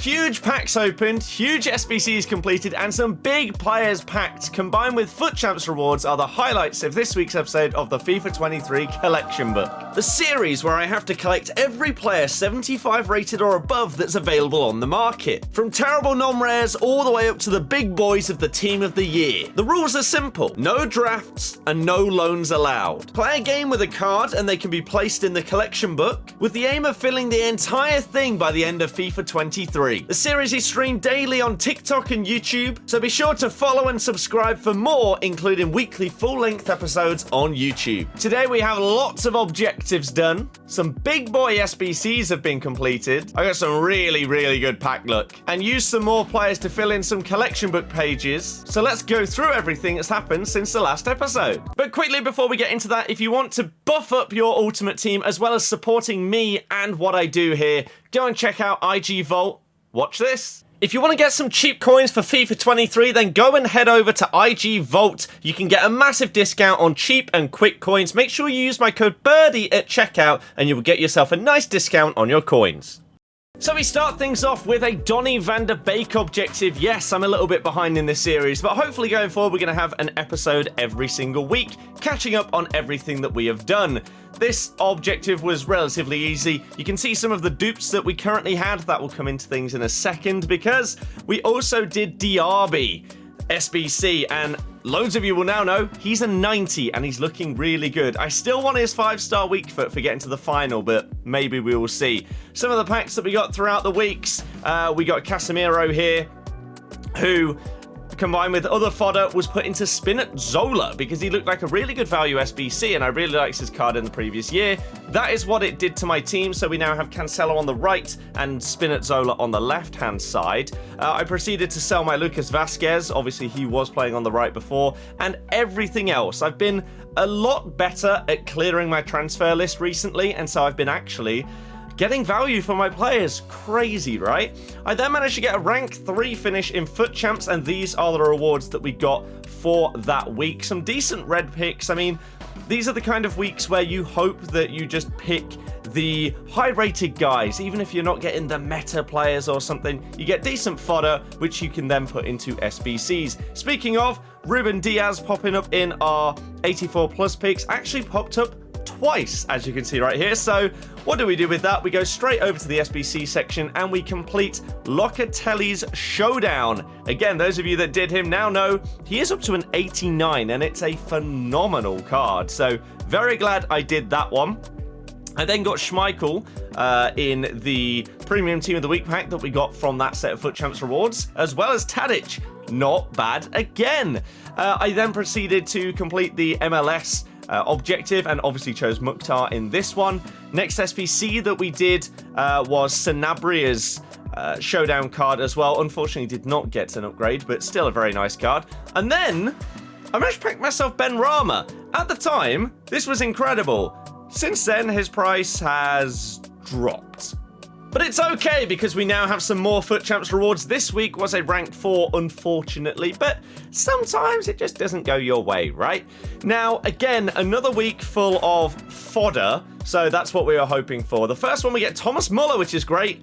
Huge packs opened, huge SBCs completed, and some big players packed, combined with FUT Champs rewards, are the highlights of this week's episode of the FIFA 23 collection book. The series where I have to collect every player 75 rated or above that's available on the market. From terrible non-rares all the way up to the big boys of the team of the year. The rules are simple: no drafts and no loans allowed. Play a game with a card and they can be placed in the collection book, with the aim of filling the entire thing by the end of FIFA 23. The series is streamed daily on TikTok and YouTube, so be sure to follow and subscribe for more, including weekly full-length episodes on YouTube. Today we have lots of objectives done, some big boy SBCs have been completed, I got some really good pack luck, and used some more players to fill in some collection book pages. So let's go through everything that's happened since the last episode. But quickly before we get into that, if you want to buff up your ultimate team as well as supporting me and what I do here, go and check out IG Vault. Watch this. If you want to get some cheap coins for FIFA 23, then go and head over to IG Vault. You can get a massive discount on cheap and quick coins. Make sure you use my code Birdie at checkout and you will get yourself a nice discount on your coins. So we start things off with a Donny van der Beek objective. Yes, I'm a little bit behind in this series, but hopefully going forward we're going to have an episode every single week, catching up on everything that we have done. This objective was relatively easy. You can see some of the dupes that we currently had. That will come into things in a second, because we also did Diaby SBC, and loads of you will now know he's a 90 and he's looking really good. I still want his 5-star weak foot for getting to the final, but maybe we will see. Some of the packs that we got throughout the weeks, we got Casemiro here, who combined with other fodder was put into Spinazzola because he looked like a really good value SBC, and I really liked his card in the previous year. That is what it did to my team, so we now have Cancelo on the right and Spinazzola on the left hand side. I proceeded to sell my Lucas Vasquez, obviously he was playing on the right before, and everything else. I've been a lot better at clearing my transfer list recently, and so I've been actually getting value for my players. Crazy, right? I then managed to get a rank 3 finish in FUT Champs, and these are the rewards that we got for that week. Some decent red picks. I mean, these are the kind of weeks where you hope that you just pick the high-rated guys. Even if you're not getting the meta players or something, you get decent fodder, which you can then put into SBCs. Speaking of, Ruben Diaz popping up in our 84 plus picks actually popped up twice, as you can see right here. So what do we do with that? We go straight over to the SBC section and we complete Locatelli's Showdown. Again, those of you that did him now know he is up to an 89 and it's a phenomenal card. So very glad I did that one. I then got Schmeichel in the Premium Team of the Week pack that we got from that set of FUT Champs rewards, as well as Tadic. Not bad again. I then proceeded to complete the MLS objective and obviously chose Mukhtar in this one. Next SPC that we did was Sanabria's Showdown card as well. Unfortunately did not get an upgrade, but still a very nice card. And then I managed to pick myself Ben Rama. At the time, this was incredible. Since then, his price has dropped. But it's okay, because we now have some more FUT Champs rewards. This week was a rank 4, unfortunately, but sometimes it just doesn't go your way, right? Now, again, another week full of fodder, so that's what we were hoping for. The first one we get Thomas Muller, which is great,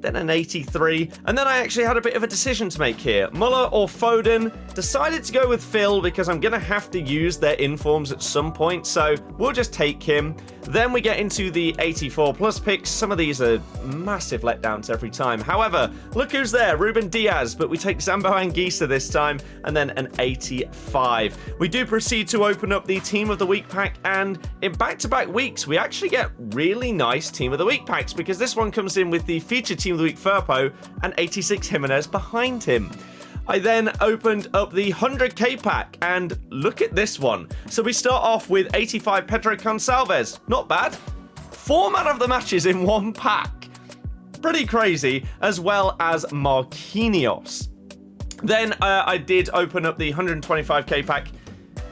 then an 83, and then I actually had a bit of a decision to make here. Muller or Foden. Decided to go with Phil because I'm going to have to use their informs at some point, so we'll just take him. Then we get into the 84 plus picks. Some of these are massive letdowns every time. However, look who's there, Ruben Diaz, but we take Zambo Anguissa this time, and then an 85. We do proceed to open up the Team of the Week pack, and in back-to-back weeks, we actually get really nice Team of the Week packs, because this one comes in with the featured Team of the Week Firpo and 86 Jimenez behind him. I then opened up the 100k pack, and look at this one. So we start off with 85 Pedro Gonçalves. Not bad. 4 man of the matches in one pack. Pretty crazy, as well as Marquinhos. Then I did open up the 125k pack.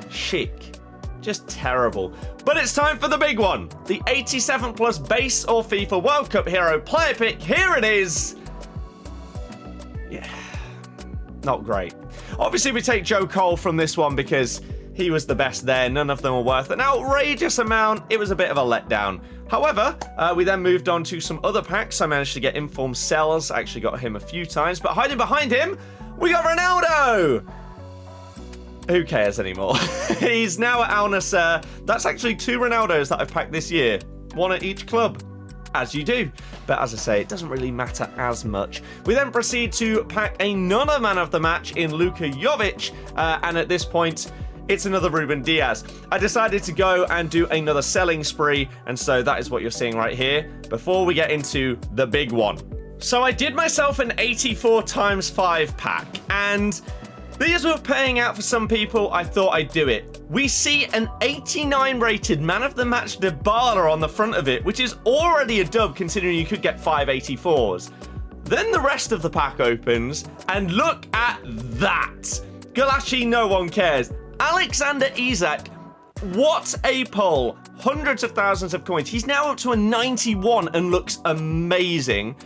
Chic. Just terrible. But it's time for the big one. The 87 plus base or FIFA World Cup hero player pick. Here it is. Yeah. Not great. Obviously, we take Joe Cole from this one because he was the best there. None of them were worth an outrageous amount. It was a bit of a letdown. However, we then moved on to some other packs. I managed to get Informed Cells. I actually got him a few times, but hiding behind him, we got Ronaldo! Who cares anymore? He's now at Al Nassr. That's actually 2 Ronaldos that I've packed this year. 1 at each club. As you do. But as I say, it doesn't really matter as much. We then proceed to pack another man of the match in Luka Jovic. And at this point, it's another Ruben Diaz. I decided to go and do another selling spree. And so that is what you're seeing right here. Before we get into the big one. So I did myself an 84 times 5 pack. And these were paying out for some people. I thought I'd do it. We see an 89 rated man of the match Dybala on the front of it, which is already a dub considering you could get 5 84s. Then the rest of the pack opens, and look at that. Galashi, no one cares. Alexander Isak, what a pull. Hundreds of thousands of coins. He's now up to a 91 and looks amazing.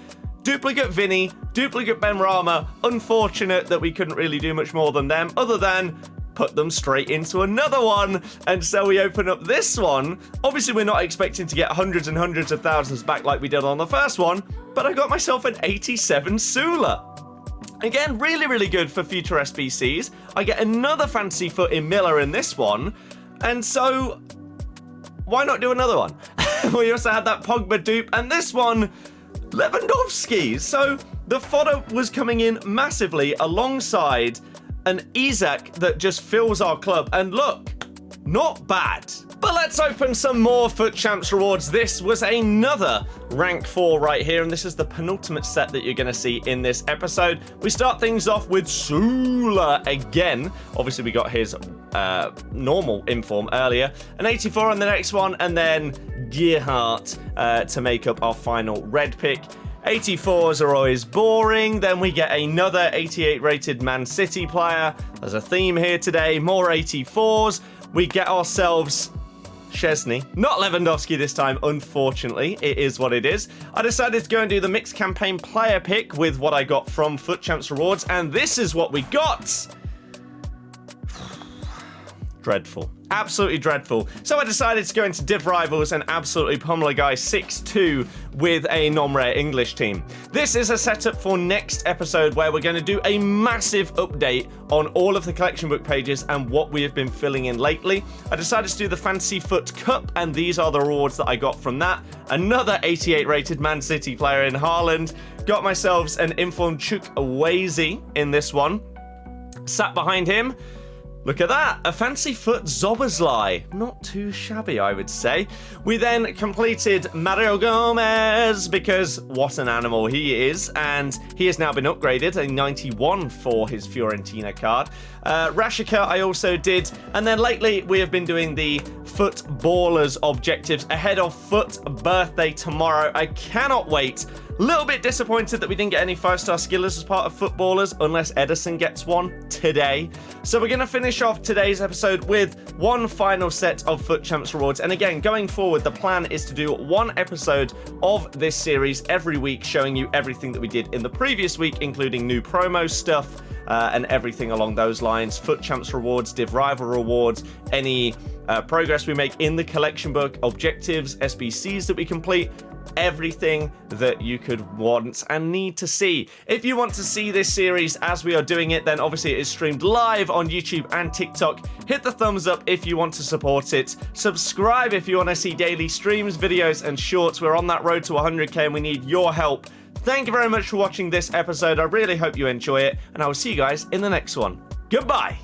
Duplicate Vinny, duplicate Benrahma. Unfortunate that we couldn't really do much more than them, other than put them straight into another one. And so we open up this one. Obviously, we're not expecting to get hundreds and hundreds of thousands back like we did on the first one, but I got myself an 87 Sula. Again, really, really good for future SBCs. I get another fancy foot in Miller in this one. And so, why not do another one? We also had that Pogba dupe, and this one, Lewandowski. So the fodder was coming in massively alongside an Isak that just fills our club. And look, not bad. But let's open some more FUT Champs rewards. This was another rank 4 right here, and this is the penultimate set that you're going to see in this episode. We start things off with Sula again. Obviously, we got his normal inform earlier. An 84 on the next one, and then Gerhardt to make up our final red pick. 84s are always boring. Then we get another 88 rated Man City player. There's a theme here today. More 84s. We get ourselves Szczesny. Not Lewandowski this time, unfortunately. It is what it is. I decided to go and do the mixed campaign player pick with what I got from FUT Champs rewards, and this is what we got. Dreadful. Absolutely dreadful. So I decided to go into Div Rivals and absolutely pummel a guy 6-2 with a non-rare English team. This is a setup for next episode where we're going to do a massive update on all of the collection book pages and what we have been filling in lately. I decided to do the Fantasy FUT Cup, and these are the rewards that I got from that. Another 88 rated Man City player in Haaland. Got myself an informed Chukwueze in this one. Sat behind him. Look at that, a fancy foot Zoboslai. Not too shabby, I would say. We then completed Mario Gomez, because what an animal he is, and he has now been upgraded, a 91 for his Fiorentina card. Rashika I also did, and then lately we have been doing the FUT Ballers Objectives ahead of FUT birthday tomorrow. I cannot wait. Little bit disappointed that we didn't get any 5-star skillers as part of FUT Ballers, unless Edison gets one today. So we're going to finish off today's episode with one final set of FUT Champs rewards. And again, going forward, the plan is to do one episode of this series every week, showing you everything that we did in the previous week, including new promo stuff and everything along those lines. FUT Champs rewards, Div Rival rewards, any progress we make in the collection book, objectives, SBCs that we complete, everything that you could want and need to see. If you want to see this series as we are doing it, then obviously it is streamed live on YouTube and TikTok. Hit the thumbs up if you want to support it. Subscribe if you want to see daily streams, videos, and shorts. We're on that road to 100k and we need your help. Thank you very much for watching this episode. I really hope you enjoy it, and I will see you guys in the next one. Goodbye.